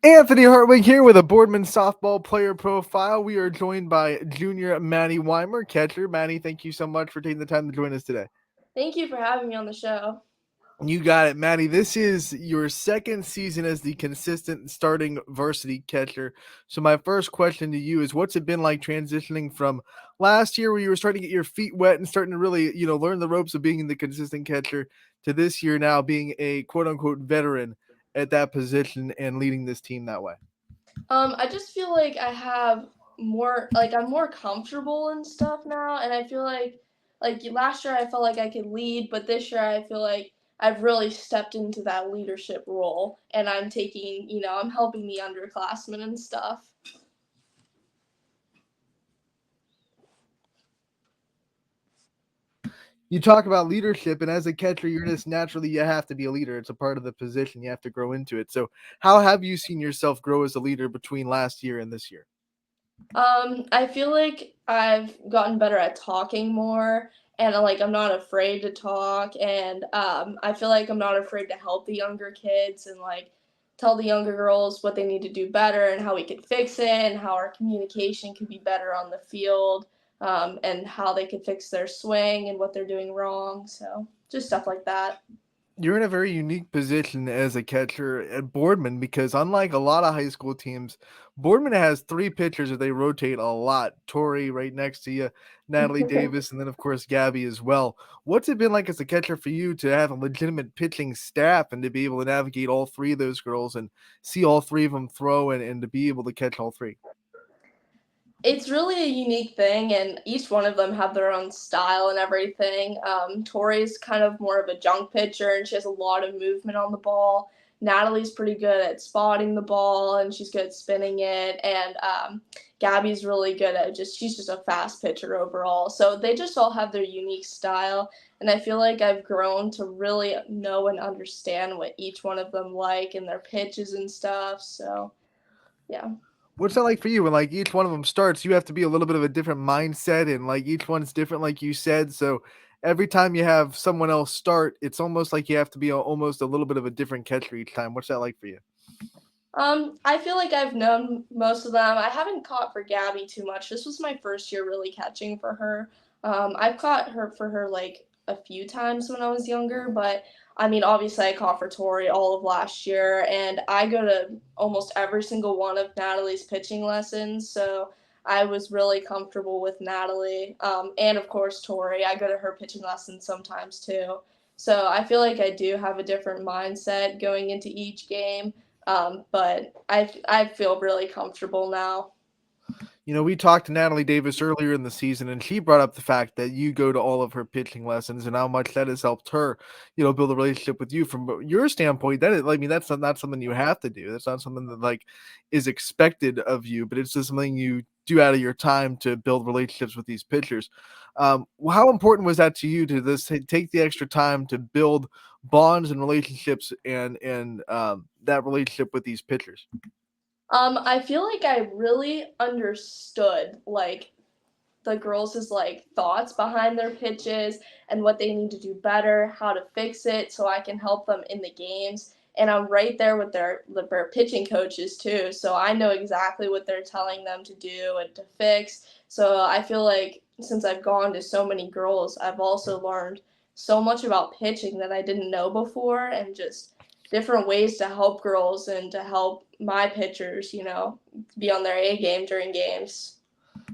Anthony Hartwig here with a Boardman softball player profile. We are joined by junior Maddie Weimer, catcher. Maddie, thank you so much for taking the time to join us today. Thank you for having me on the show. You got it, Maddie. This is your second season as the consistent starting varsity catcher. So my first question to you is, what's it been like transitioning from last year where you were starting to get your feet wet and starting to really, learn the ropes of being the consistent catcher to this year now being a quote unquote veteran at that position and leading this team that way? I just feel like I have more, like I'm more comfortable and stuff now, and I feel like last year I felt like I could lead, but this year I feel like I've really stepped into that leadership role, and I'm taking, I'm helping the underclassmen and stuff. You talk about leadership, and as a catcher, you're just naturally you have to be a leader. It's a part of the position. You have to grow into it. So, how have you seen yourself grow as a leader between last year and this year? I feel like I've gotten better at talking more, and like I'm not afraid to talk, and I feel like I'm not afraid to help the younger kids and like tell the younger girls what they need to do better and how we could fix it and how our communication could be better on the field, and how they could fix their swing and what they're doing wrong. So just stuff like that. You're in a very unique position as a catcher at Boardman because unlike a lot of high school teams, Boardman has three pitchers that they rotate a lot. Tori right next to you, Natalie Davis, and then of course Gabby as well. What's it been like as a catcher for you to have a legitimate pitching staff and to be able to navigate all three of those girls and see all three of them throw and to be able to catch all three? It's really a unique thing, and each one of them have their own style and everything. Tori's kind of more of a junk pitcher, and she has a lot of movement on the ball. Natalie's pretty good at spotting the ball, and she's good at spinning it. And Gabby's really good at she's just a fast pitcher overall. So they just all have their unique style, and I feel like I've grown to really know and understand what each one of them like and their pitches and stuff. So yeah. What's that like for you when like each one of them starts? You have to be a little bit of a different mindset, and like each one's different, like you said. So every time you have someone else start, it's almost like you have to be almost a little bit of a different catcher each time. What's that like for you? I feel like I've known most of them. I haven't caught for Gabby too much. This was my first year really catching for her. I've caught her for her like a few times when I was younger, but I mean, obviously, I caught for Tori all of last year, and I go to almost every single one of Natalie's pitching lessons. So I was really comfortable with Natalie, and of course Tori. I go to her pitching lessons sometimes too. So I feel like I do have a different mindset going into each game, but I feel really comfortable now. We talked to Natalie Davis earlier in the season, and she brought up the fact that you go to all of her pitching lessons and how much that has helped her, build a relationship with you. From your standpoint, that is, I mean, that's not something you have to do. That's not something that like is expected of you, but it's just something you do out of your time to build relationships with these pitchers. How important was that to you to this take the extra time to build bonds and relationships and that relationship with these pitchers? I feel like I really understood like the girls' like thoughts behind their pitches and what they need to do better, how to fix it, so I can help them in the games. And I'm right there with their pitching coaches too, so I know exactly what they're telling them to do and to fix. So I feel like since I've gone to so many girls, I've also learned so much about pitching that I didn't know before, and just different ways to help girls and to help my pitchers, be on their A game during games.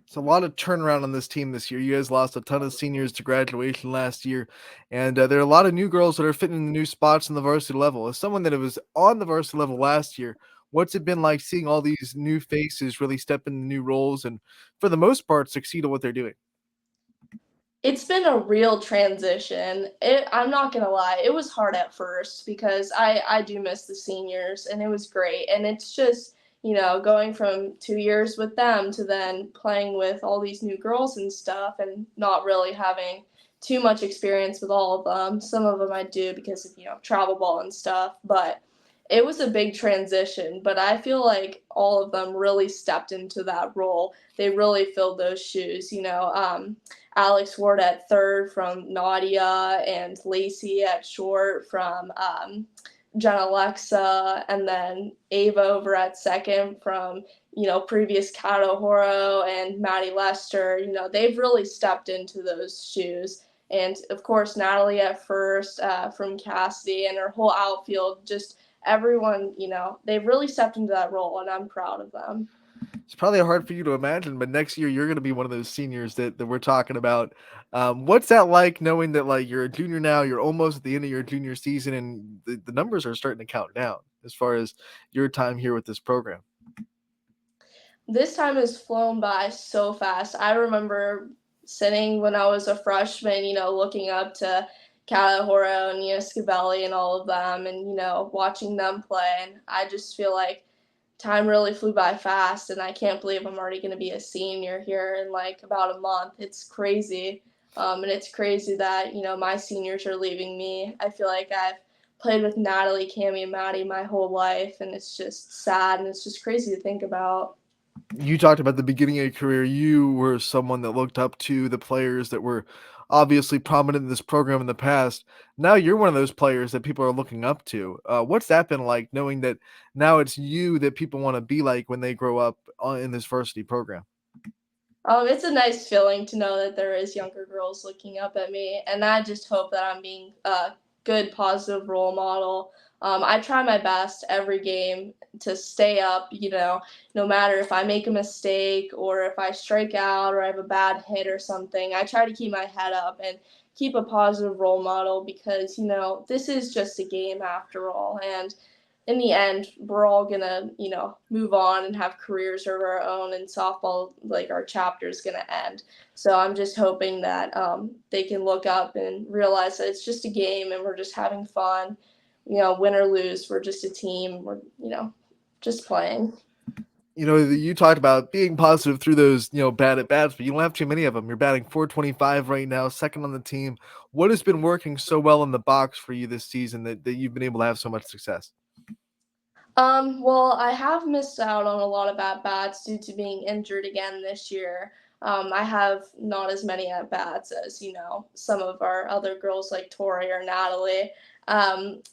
It's a lot of turnaround on this team this year. You guys lost a ton of seniors to graduation last year, and there are a lot of new girls that are fitting in the new spots in the varsity level. As someone that was on the varsity level last year, what's it been like seeing all these new faces really step into new roles and, for the most part, succeed at what they're doing? It's been a real transition. I'm not gonna lie, it was hard at first because I do miss the seniors, and it was great. And it's just, going from 2 years with them to then playing with all these new girls and stuff, and not really having too much experience with all of them. Some of them I do because of, travel ball and stuff, but it was a big transition. But I feel like all of them really stepped into that role. They really filled those shoes, Alex Ward at third from Nadia, and Lacey at short from Jenna Alexa, and then Ava over at second from, previous Kato Horo and Maddie Lester. They've really stepped into those shoes. And of course, Natalie at first from Cassidy and her whole outfield, just everyone, they've really stepped into that role, and I'm proud of them. It's probably hard for you to imagine, but next year you're going to be one of those seniors that we're talking about. What's that like knowing that like you're a junior now, you're almost at the end of your junior season, and the numbers are starting to count down as far as your time here with this program? This time has flown by so fast. I remember sitting when I was a freshman, looking up to Calahoro and Scabelli and all of them, and watching them play. And I just feel like time really flew by fast, and I can't believe I'm already going to be a senior here in like about a month. It's crazy. And it's crazy that, my seniors are leaving me. I feel like I've played with Natalie, Cami, and Maddie my whole life, and it's just sad and it's just crazy to think about. You talked about the beginning of your career. You were someone that looked up to the players that were obviously prominent in this program in the past. Now you're one of those players that people are looking up to. What's that been like, knowing that now it's you that people want to be like when they grow up in this varsity program? It's a nice feeling to know that there is younger girls looking up at me, and I just hope that I'm being a good, positive role model. I try my best every game to stay up, no matter if I make a mistake or if I strike out or I have a bad hit or something. I try to keep my head up and keep a positive role model because, this is just a game after all. And in the end, we're all gonna, move on and have careers of our own. And softball, like our chapter, is gonna end. So I'm just hoping that they can look up and realize that it's just a game and we're just having fun. Win or lose, we're just a team. We're, just playing. You talked about being positive through those, bad at bats, but you don't have too many of them. You're batting 425 right now, second on the team. What has been working so well in the box for you this season that you've been able to have so much success? Well, I have missed out on a lot of at bats due to being injured again this year. I have not as many at bats as, some of our other girls like Tori or Natalie.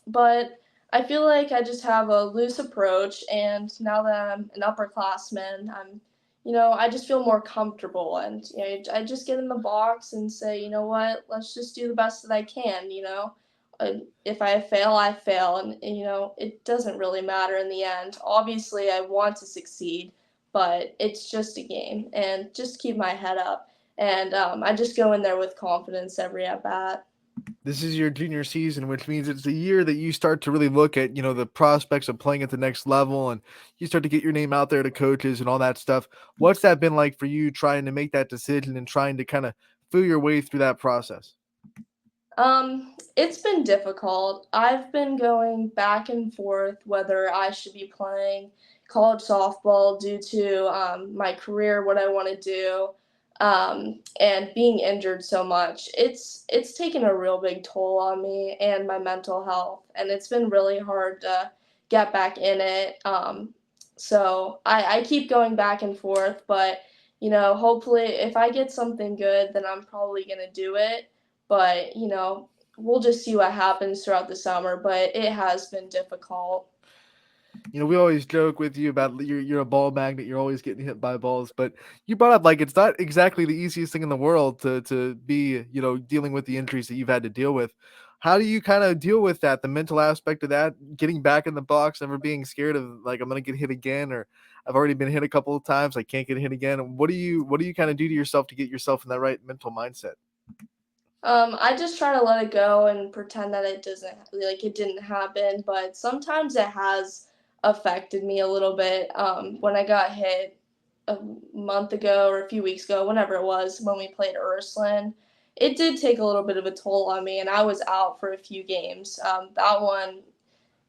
But I feel like I just have a loose approach, and now that I'm an upperclassman, I just feel more comfortable, and I just get in the box and say, you know what, let's just do the best that I can. If I fail, I fail, and it doesn't really matter in the end. Obviously, I want to succeed, but it's just a game, and just keep my head up. And I just go in there with confidence every at bat. This is your junior season, which means it's the year that you start to really look at, the prospects of playing at the next level, and you start to get your name out there to coaches and all that stuff. What's that been like for you trying to make that decision and trying to kind of feel your way through that process? It's been difficult. I've been going back and forth whether I should be playing college softball due to my career, what I want to do, and being injured so much. It's taken a real big toll on me and my mental health, and it's been really hard to get back in it. So I keep going back and forth, but hopefully, if I get something good, then I'm probably gonna do it, but we'll just see what happens throughout the summer. But it has been difficult. We always joke with you about you're a ball magnet. You're always getting hit by balls, but you brought up like it's not exactly the easiest thing in the world to be dealing with the injuries that you've had to deal with. How do you kind of deal with that, the mental aspect of that, getting back in the box, never being scared of like I'm gonna get hit again, or I've already been hit a couple of times, I can't get hit again. And what do you kind of do to yourself to get yourself in that right mental mindset? I just try to let it go and pretend that it didn't happen. But sometimes it has affected me a little bit. When I got hit a month ago or a few weeks ago, whenever it was, when we played Ursuline, it did take a little bit of a toll on me, and I was out for a few games. That one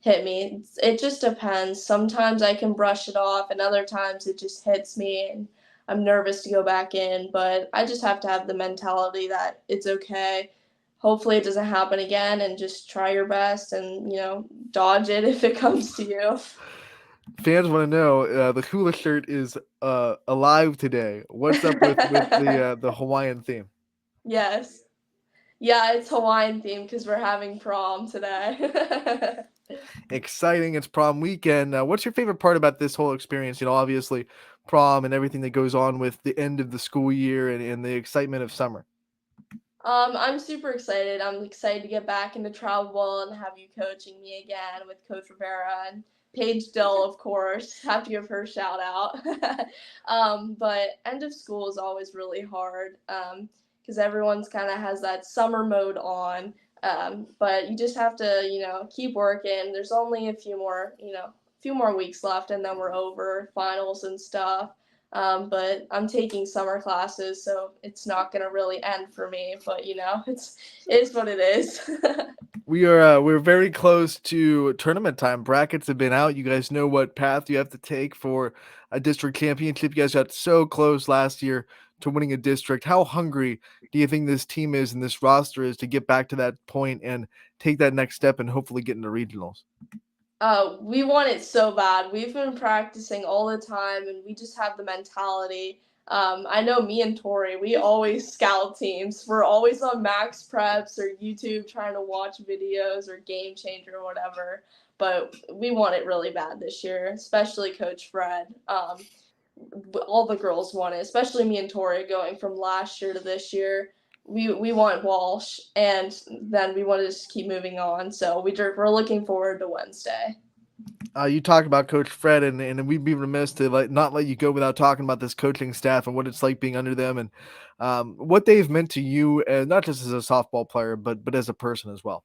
hit me. It just depends. Sometimes I can brush it off, and other times it just hits me, and I'm nervous to go back in. But I just have to have the mentality that it's okay. Hopefully, it doesn't happen again, and just try your best and dodge it if it comes to you. Fans want to know the hula shirt is alive today. What's up with the Hawaiian theme? Yes. Yeah, it's Hawaiian themed because we're having prom today. Exciting. It's prom weekend. What's your favorite part about this whole experience? Obviously, prom and everything that goes on with the end of the school year and the excitement of summer. I'm super excited. I'm excited to get back into travel ball and have you coaching me again with Coach Rivera and Paige Dill, of course. Have to give her a shout out. But end of school is always really hard because everyone's kind of has that summer mode on. But you just have to, keep working. There's only a few more weeks left, and then we're over finals and stuff. But I'm taking summer classes, so it's not gonna really end for me. But it is what it is. We're very close to tournament time. Brackets have been out. You guys know what path you have to take for a district championship. You guys got so close last year to winning a district. How hungry do you think this team is and this roster is to get back to that point and take that next step and hopefully get into regionals? We want it so bad. We've been practicing all the time, and we just have the mentality. I know me and Tori, we always scout teams. We're always on Max Preps or YouTube trying to watch videos or Game Changer or whatever. But we want it really bad this year, especially Coach Fred. All the girls want it, especially me and Tori going from last year to this year. We want Walsh, and then we want to just keep moving on. So we're looking forward to Wednesday. You talk about Coach Fred, and we'd be remiss to not let you go without talking about this coaching staff and what it's like being under them and what they've meant to you, not just as a softball player, but as a person as well.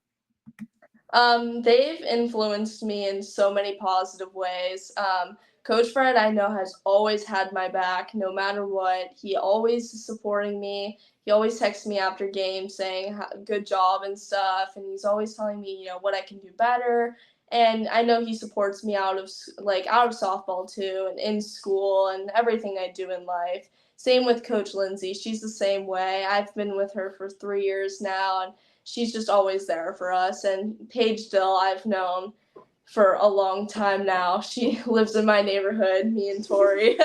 They've influenced me in so many positive ways. Coach Fred, I know, has always had my back no matter what. He always is supporting me. He always texts me after games saying good job and stuff, and he's always telling me, what I can do better. And I know he supports me out of softball too, and in school and everything I do in life. Same with Coach Lindsay. She's the same way. I've been with her for 3 years now, and she's just always there for us. And Paige Dill, I've known for a long time now. She lives in my neighborhood, me and Tori.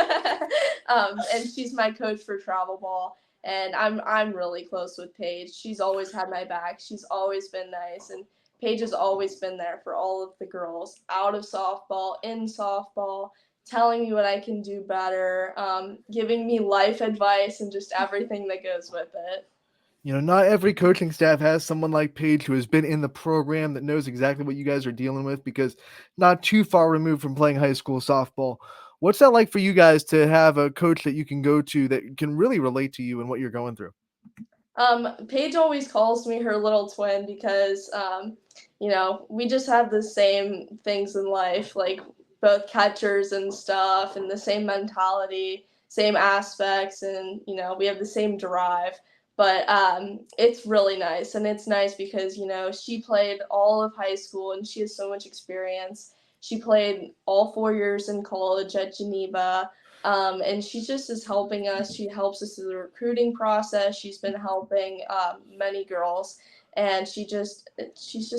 And she's my coach for travel ball. And I'm really close with Paige. She's always had my back. She's always been nice. And Paige has always been there for all of the girls, out of softball, in softball, telling me what I can do better, giving me life advice and just everything that goes with it. Not every coaching staff has someone like Paige who has been in the program that knows exactly what you guys are dealing with because not too far removed from playing high school softball. What's that like for you guys to have a coach that you can go to that can really relate to you and what you're going through? Paige always calls me her little twin because, we just have the same things in life, like both catchers and stuff, and the same mentality, same aspects, and, we have the same drive. But it's really nice, and it's nice because, she played all of high school and she has so much experience. She played all 4 years in college at Geneva, and she just is helping us. She helps us through the recruiting process. She's been helping many girls, and she's just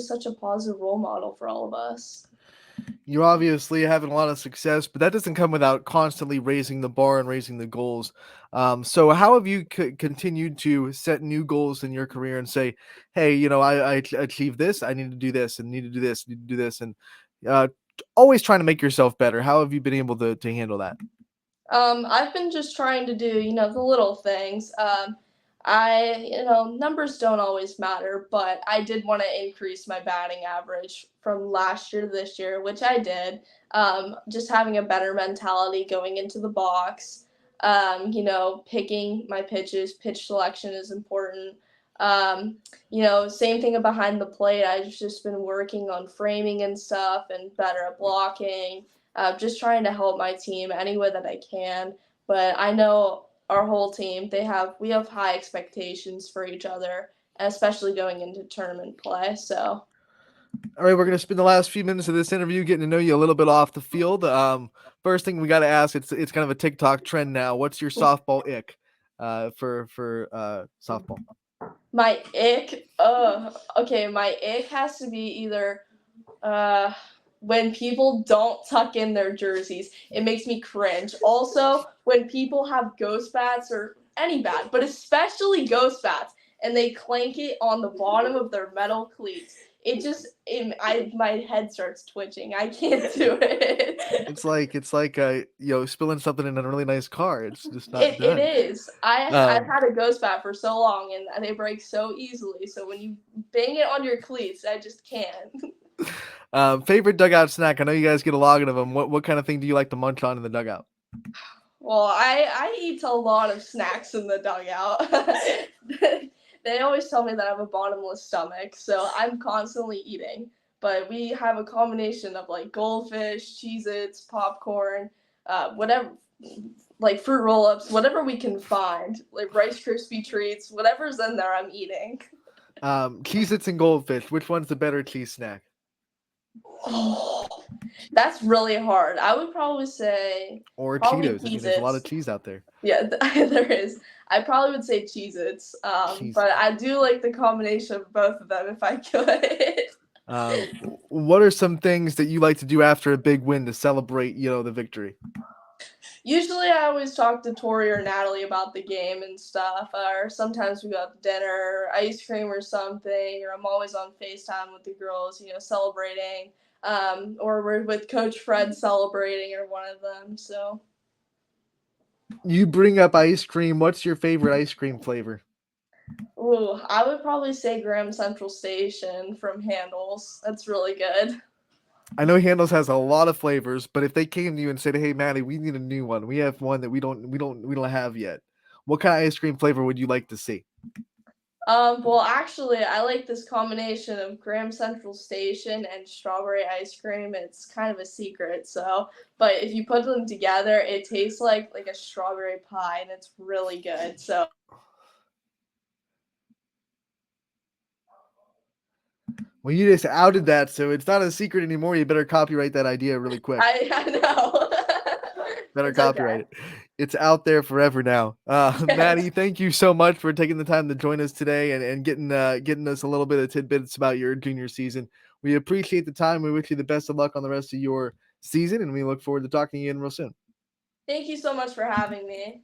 such a positive role model for all of us. You're obviously having a lot of success, but that doesn't come without constantly raising the bar and raising the goals. So, how have you continued to set new goals in your career and say, "Hey, I achieved this. I need to do this, and need to do this, need to do this," and uh, always trying to make yourself better. How have you been able to handle that? I've been just trying to do, the little things. Numbers don't always matter, but I did want to increase my batting average from last year to this year, which I did. Just having a better mentality going into the box. Picking my pitches, pitch selection is important. Same thing behind the plate. I've just been working on framing and stuff and better at blocking, just trying to help my team any way that I can. But I know our whole team, we have high expectations for each other, especially going into tournament play. So All right, we're gonna spend the last few minutes of this interview getting to know you a little bit off the field. First thing we got to ask, it's kind of a TikTok trend now. What's your softball ick for softball? my ick, okay, my ick has to be either uh, when people don't tuck in their jerseys. It makes me cringe. Also, when people have ghost bats or any bat, but especially ghost bats, and they clank it on the bottom of their metal cleats. my head starts twitching. I can't do it. It's like spilling something in a really nice car. It's just not It done. is. I've Um, had a ghost bat for so long, and they break so easily. So when you bang it on your cleats, I just can't. Favorite dugout snack. I know you guys get a lot of them. What kind of thing do you like to munch on in the dugout? Well, I eat a lot of snacks in the dugout. They always tell me that I have a bottomless stomach, so I'm constantly eating. But we have a combination of like goldfish, Cheez-Its, popcorn, whatever, like fruit roll-ups, whatever we can find, like Rice Krispie treats, whatever's in there, I'm eating. Cheez-Its and Goldfish. Which one's the better cheese snack? Oh, that's really hard. I would probably say Or probably Cheetos? I mean, there's a lot Cheez-Its. of cheese out there. Yeah, there is. I probably would say Cheez-Its, Cheez. but I do like the combination of both of them if I could. What are some things that you like to do after a big win to celebrate, the victory? Usually, I always talk to Tori or Natalie about the game and stuff, or sometimes we go out to dinner, ice cream or something, or I'm always on FaceTime with the girls, celebrating, or we're with Coach Fred celebrating, or one of them. So, You bring up ice cream. What's your favorite ice cream flavor? ooh, I would probably say Graham Central Station from Handles. That's really good. I know Handles has a lot of flavors, but if they came to you and said, "Hey, Maddie, we need a new one. We have one that we don't have yet." What kind of ice cream flavor would you like to see? Well, actually, I like this combination of Graham Central Station and strawberry ice cream. It's kind of a secret, so but if you put them together, it tastes like a strawberry pie, and it's really good. So Well, you just outed that, so it's not a secret anymore. You better copyright that idea really quick. I know. Better It's okay. copyright it. It's out there forever now. Maddie, Yes. thank you so much for taking the time to join us today and getting us a little bit of tidbits about your junior season. We appreciate the time. We wish you the best of luck on the rest of your season, and we look forward to talking to you again real soon. Thank you so much for having me.